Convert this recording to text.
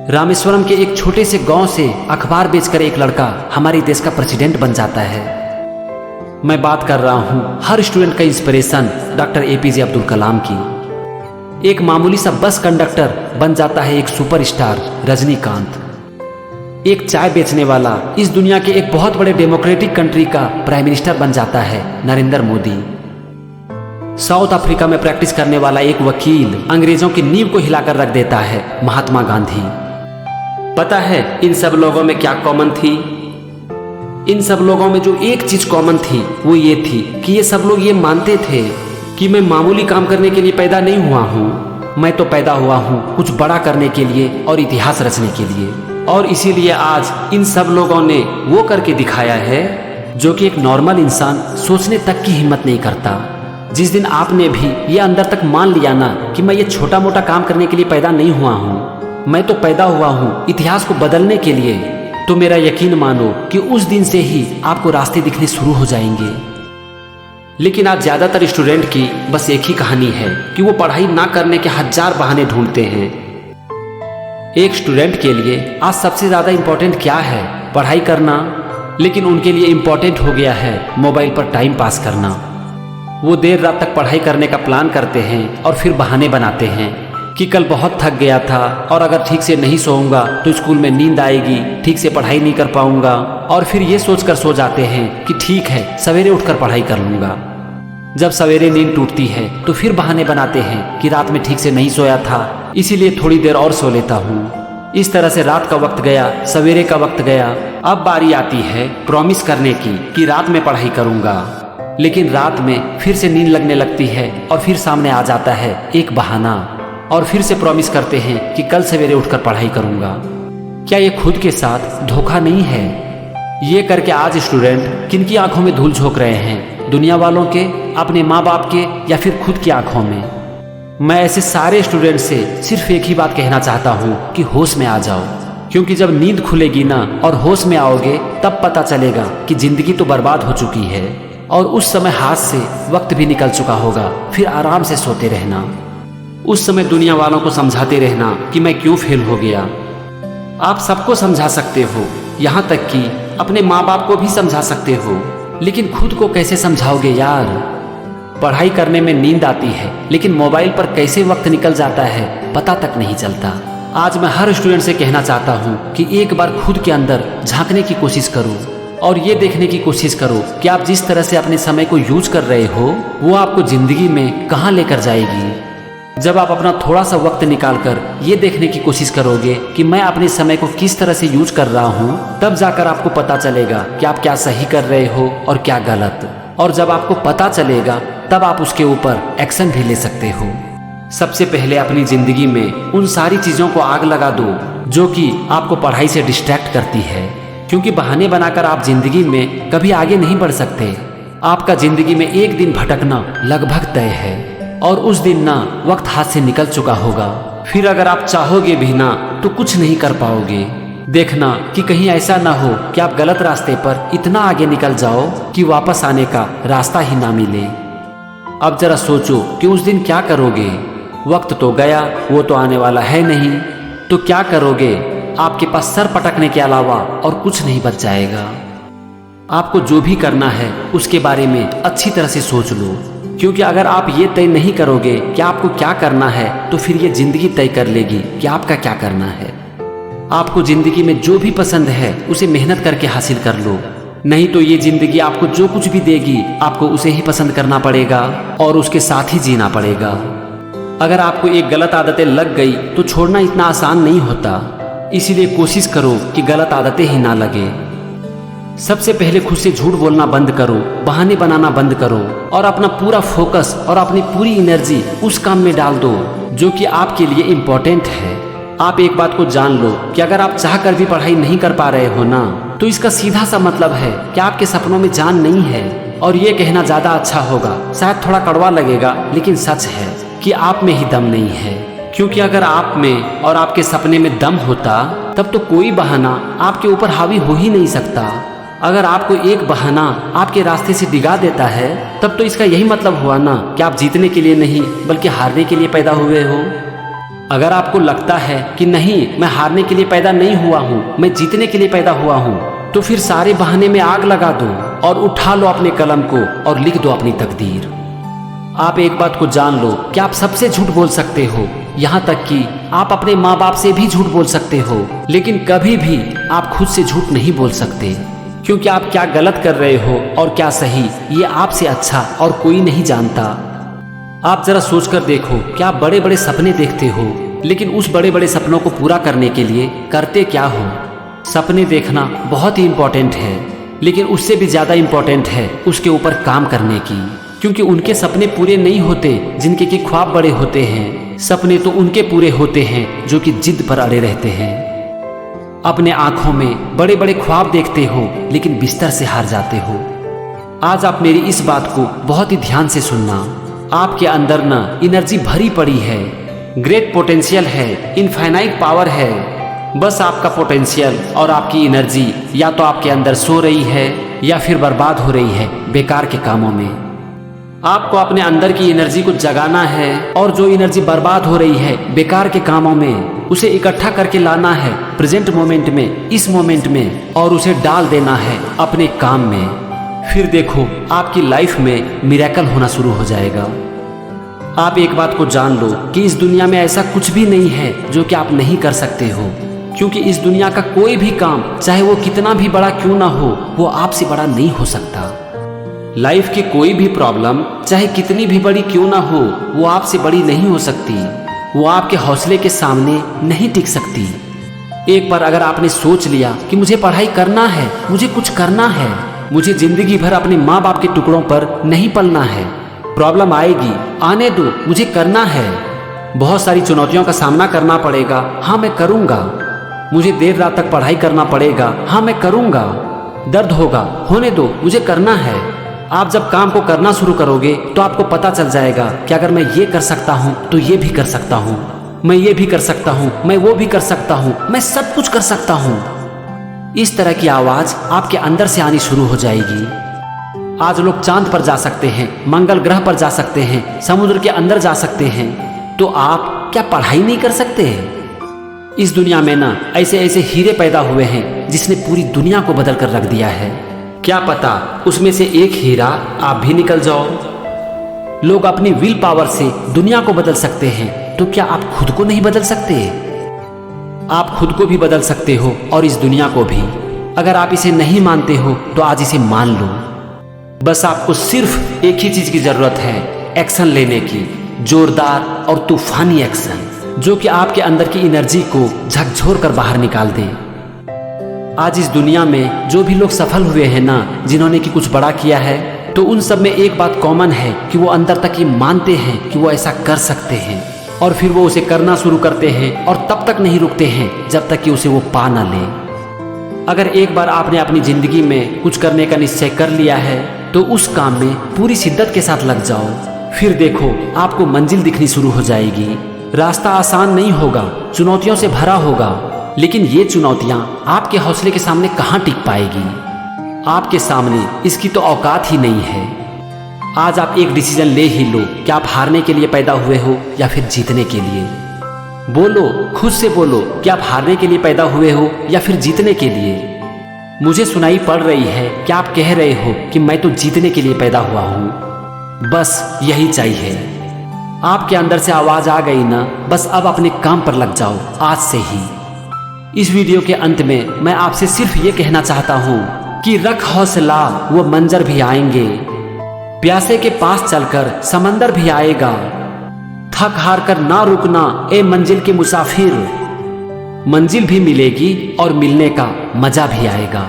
रामेश्वरम के एक छोटे से गांव से अखबार बेचकर एक लड़का हमारे देश का प्रेसिडेंट बन जाता है। मैं बात कर रहा हूं हर स्टूडेंट का inspiration doctor APJ Abdul Kalam की। एक मामूली सा बस कंडक्टर बन जाता है एक सुपरस्टार रजनीकांत। एक चाय बेचने वाला इस दुनिया के एक बहुत बड़े डेमोक्रेटिक कंट्री का प्राइम मिनिस्टर बन जाता है नरेंद्र मोदी। साउथ अफ्रीका में प्रैक्टिस करने वाला एक वकील अंग्रेजों की नींव को हिलाकर रख देता है महात्मा गांधी। पता है इन सब लोगों में क्या कॉमन थी? इन सब लोगों में जो एक चीज कॉमन थी वो ये थी कि ये सब लोग ये मानते थे कि मैं मामूली काम करने के लिए पैदा नहीं हुआ हूँ, मैं तो पैदा हुआ हूँ कुछ बड़ा करने के लिए और इतिहास रचने के लिए। और इसीलिए आज इन सब लोगों ने वो करके दिखाया है जो कि एक नॉर्मल इंसान सोचने तक की हिम्मत नहीं करता। जिस दिन आपने भी ये अंदर तक मान लिया ना कि मैं ये छोटा मोटा काम करने के लिए पैदा नहीं हुआ हूँ, मैं तो पैदा हुआ हूँ इतिहास को बदलने के लिए, तो मेरा यकीन मानो कि उस दिन से ही आपको रास्ते दिखने शुरू हो जाएंगे। लेकिन आज ज्यादातर स्टूडेंट की बस एक ही कहानी है कि वो पढ़ाई ना करने के हजार बहाने ढूंढते हैं। एक स्टूडेंट के लिए आज सबसे ज्यादा इंपॉर्टेंट क्या है? पढ़ाई करना। लेकिन उनके लिए इंपॉर्टेंट हो गया है मोबाइल पर टाइम पास करना। वो देर रात तक पढ़ाई करने का प्लान करते हैं और फिर बहाने बनाते हैं कि कल बहुत थक गया था और अगर ठीक से नहीं सोऊंगा तो स्कूल में नींद आएगी, ठीक से पढ़ाई नहीं कर पाऊंगा। और फिर ये सोचकर सो जाते हैं कि ठीक है सवेरे उठकर पढ़ाई कर लूंगा। जब सवेरे नींद टूटती है तो फिर बहाने बनाते हैं कि रात में ठीक से नहीं सोया था, इसीलिए थोड़ी देर और सो लेता हूँ। इस तरह से रात का वक्त गया, सवेरे का वक्त गया। अब बारी आती है प्रॉमिस करने की कि रात में पढ़ाई करूंगा। लेकिन रात में फिर से नींद लगने लगती है और फिर सामने आ जाता है एक बहाना और फिर से प्रॉमिस करते हैं कि कल सवेरे उठकर पढ़ाई करूंगा। क्या ये खुद के साथ धोखा नहीं है? ये करके आज स्टूडेंट किनकी आंखों में धूल झोंक रहे हैं? दुनिया वालों के, अपने माँ बाप के, या फिर खुद की आंखों में? मैं ऐसे सारे स्टूडेंट से सिर्फ एक ही बात कहना चाहता हूँ कि होश में आ जाओ, क्योंकि जब नींद खुलेगी ना और होश में आओगे तब पता चलेगा कि जिंदगी तो बर्बाद हो चुकी है और उस समय हाथ से वक्त भी निकल चुका होगा। फिर आराम से सोते रहना। उस समय दुनिया वालों को समझाते रहना कि मैं क्यों फेल हो गया। आप सबको समझा सकते हो, यहाँ तक कि अपने माँ बाप को भी समझा सकते हो, लेकिन खुद को कैसे समझाओगे यार? पढ़ाई करने में नींद आती है लेकिन मोबाइल पर कैसे वक्त निकल जाता है पता तक नहीं चलता। आज मैं हर स्टूडेंट से कहना चाहता हूँ कि एक बार खुद के अंदर झांकने की कोशिश करो और ये देखने की कोशिश करो कि आप जिस तरह से अपने समय को यूज कर रहे हो वो आपको जिंदगी में कहाँ लेकर जाएगी। जब आप अपना थोड़ा सा वक्त निकालकर ये देखने की कोशिश करोगे कि मैं अपने समय को किस तरह से यूज कर रहा हूँ, तब जाकर आपको पता चलेगा कि आप क्या सही कर रहे हो और क्या गलत। और जब आपको पता चलेगा तब आप उसके ऊपर एक्शन भी ले सकते हो। सबसे पहले अपनी जिंदगी में उन सारी चीजों को आग लगा दो जो कि आपको पढ़ाई से डिस्ट्रैक्ट करती है, क्योंकि बहाने बनाकर आप जिंदगी में कभी आगे नहीं बढ़ सकते। आपका जिंदगी में एक दिन भटकना लगभग तय है और उस दिन ना वक्त हाथ से निकल चुका होगा। फिर अगर आप चाहोगे भी ना तो कुछ नहीं कर पाओगे। देखना कि कहीं ऐसा ना हो कि आप गलत रास्ते पर इतना आगे निकल जाओ कि वापस आने का रास्ता ही ना मिले। अब जरा सोचो कि उस दिन क्या करोगे। वक्त तो गया, वो तो आने वाला है नहीं, तो क्या करोगे? आपके पास सर पटकने के अलावा और कुछ नहीं बच जाएगा। आपको जो भी करना है उसके बारे में अच्छी तरह से सोच लो, क्योंकि अगर आप ये तय नहीं करोगे कि आपको क्या करना है तो फिर ये जिंदगी तय कर लेगी कि आपका क्या करना है। आपको जिंदगी में जो भी पसंद है उसे मेहनत करके हासिल कर लो, नहीं तो ये जिंदगी आपको जो कुछ भी देगी आपको उसे ही पसंद करना पड़ेगा और उसके साथ ही जीना पड़ेगा। अगर आपको एक गलत आदतें लग गई तो छोड़ना इतना आसान नहीं होता, इसीलिए कोशिश करो कि गलत आदतें ही ना लगे। सबसे पहले खुद से झूठ बोलना बंद करो, बहाने बनाना बंद करो और अपना पूरा फोकस और अपनी पूरी एनर्जी उस काम में डाल दो जो कि आपके लिए इम्पोर्टेंट है। आप एक बात को जान लो कि अगर आप चाह कर भी पढ़ाई नहीं कर पा रहे हो ना, तो इसका सीधा सा मतलब है कि आपके सपनों में जान नहीं है। और ये कहना ज्यादा अच्छा होगा, शायद थोड़ा कड़वा लगेगा, लेकिन सच है कि आप में ही दम नहीं है। क्योंकि अगर आप में और आपके सपने में दम होता तब तो कोई बहाना आपके ऊपर हावी हो ही नहीं सकता। अगर आपको एक बहाना आपके रास्ते से डिगा देता है तब तो इसका यही मतलब हुआ ना कि आप जीतने के लिए नहीं बल्कि हारने के लिए पैदा हुए हो। अगर आपको लगता है कि नहीं, मैं हारने के लिए पैदा नहीं हुआ हूँ, मैं जीतने के लिए पैदा हुआ हूँ, तो फिर सारे बहाने में आग लगा दो और उठा लो अपने कलम को और लिख दो अपनी तकदीर। आप एक बात को जान लो कि आप सबसे झूठ बोल सकते हो, यहाँ तक कि आप अपने माँ बाप से भी झूठ बोल सकते हो, लेकिन कभी भी आप खुद से झूठ नहीं बोल सकते, क्योंकि आप क्या गलत कर रहे हो और क्या सही, ये आपसे अच्छा और कोई नहीं जानता। आप जरा सोचकर देखो कि आप बड़े बड़े सपने देखते हो, लेकिन उस बड़े बड़े सपनों को पूरा करने के लिए करते क्या हो? सपने देखना बहुत ही इम्पोर्टेंट है, लेकिन उससे भी ज़्यादा इम्पोर्टेंट है उसके ऊपर काम करने की, क्योंकि उनके सपने पूरे नहीं होते जिनके कि ख्वाब बड़े होते हैं। सपने तो उनके पूरे होते हैं जो कि जिद पर अड़े रहते हैं। अपने आंखों में बड़े बड़े ख्वाब देखते हो, लेकिन बिस्तर से हार जाते हो। आज आप मेरी इस बात को बहुत ही ध्यान से सुनना। आपके अंदर ना एनर्जी भरी पड़ी है, ग्रेट पोटेंशियल है, इनफाइनाइट पावर है। बस आपका पोटेंशियल और आपकी एनर्जी या तो आपके अंदर सो रही है या फिर बर्बाद हो रही है बेकार के कामों में। आपको अपने अंदर की एनर्जी को जगाना है और जो एनर्जी बर्बाद हो रही है बेकार के कामों में, उसे इकट्ठा करके लाना है प्रेजेंट मोमेंट में, इस मोमेंट में, और उसे डाल देना है अपने काम में। फिर देखो आपकी लाइफ में मिरेकल होना शुरू हो जाएगा। आप एक बात को जान लो कि इस दुनिया में ऐसा कुछ भी नहीं है जो कि आप नहीं कर सकते हो, क्योंकि इस दुनिया का कोई भी काम, चाहे वो कितना भी बड़ा क्यों ना हो, वो आपसे बड़ा नहीं हो सकता। लाइफ की कोई भी प्रॉब्लम, चाहे कितनी भी बड़ी क्यों ना हो, वो आपसे बड़ी नहीं हो सकती, वो आपके हौसले के सामने नहीं टिक सकती। एक बार अगर आपने सोच लिया कि मुझे पढ़ाई करना है, मुझे कुछ करना है, मुझे जिंदगी भर अपने माँ बाप के टुकड़ों पर नहीं पलना है, प्रॉब्लम आएगी, आने दो, मुझे करना है, बहुत सारी चुनौतियों का सामना करना पड़ेगा, हाँ मैं करूँगा, मुझे देर रात तक पढ़ाई करना पड़ेगा, हाँ मैं करूँगा, दर्द होगा, होने दो, मुझे करना है। आप जब काम को करना शुरू करोगे तो आपको पता चल जाएगा कि अगर मैं ये कर सकता हूँ तो ये भी कर सकता हूँ, मैं ये भी कर सकता हूँ, मैं वो भी कर सकता हूँ, मैं सब कुछ कर सकता हूँ। इस तरह की आवाज आपके अंदर से आनी शुरू हो जाएगी। आज लोग चांद पर जा सकते हैं, मंगल ग्रह पर जा सकते हैं, समुद्र के अंदर जा सकते हैं, तो आप क्या पढ़ाई नहीं कर सकते? इस दुनिया में ना ऐसे ऐसे हीरे पैदा हुए हैं जिसने पूरी दुनिया को बदल कर रख दिया है। क्या पता उसमें से एक हीरा आप भी निकल जाओ। लोग अपनी विल पावर से दुनिया को बदल सकते हैं, तो क्या आप खुद को नहीं बदल सकते? आप खुद को भी बदल सकते हो और इस दुनिया को भी। अगर आप इसे नहीं मानते हो तो आज इसे मान लो। बस आपको सिर्फ एक ही चीज की जरूरत है, एक्शन लेने की, जोरदार और तूफानी एक्शन, जो कि आपके अंदर की एनर्जी को झकझोर कर बाहर निकाल दे। आज इस दुनिया में जो भी लोग सफल हुए हैं ना, जिन्होंने कि कुछ बड़ा किया है, तो उन सब में एक बात कॉमन है कि वो अंदर तक ये मानते हैं कि वो ऐसा कर सकते हैं, और फिर वो उसे करना शुरू करते हैं और तब तक नहीं रुकते हैं जब तक कि उसे वो पा ना ले। अगर एक बार आपने अपनी जिंदगी में कुछ करने का निश्चय कर लिया है तो उस काम में पूरी शिद्दत के साथ लग जाओ। फिर देखो आपको मंजिल दिखनी शुरू हो जाएगी। रास्ता आसान नहीं होगा, चुनौतियों से भरा होगा, लेकिन ये चुनौतियां आपके हौसले के सामने कहाँ टिक पाएगी? आपके सामने इसकी तो औकात ही नहीं है। आज आप एक डिसीजन ले ही लो कि आप हारने के लिए पैदा हुए हो या फिर जीतने के लिए। बोलो, खुद से बोलो कि आप हारने के लिए पैदा हुए हो या फिर जीतने के लिए। मुझे सुनाई पड़ रही है कि आप कह रहे हो कि मैं तो जीतने के लिए पैदा हुआ हूँ। बस यही चाहिए। आपके अंदर से आवाज आ गई ना, बस अब अपने काम पर लग जाओ आज से ही। इस वीडियो के अंत में मैं आपसे सिर्फ ये कहना चाहता हूँ कि रख हौसला, वो मंजर भी आएंगे। प्यासे के पास चलकर समंदर भी आएगा। थक हार कर ना रुकना ए मंजिल के मुसाफिर, मंजिल भी मिलेगी और मिलने का मजा भी आएगा।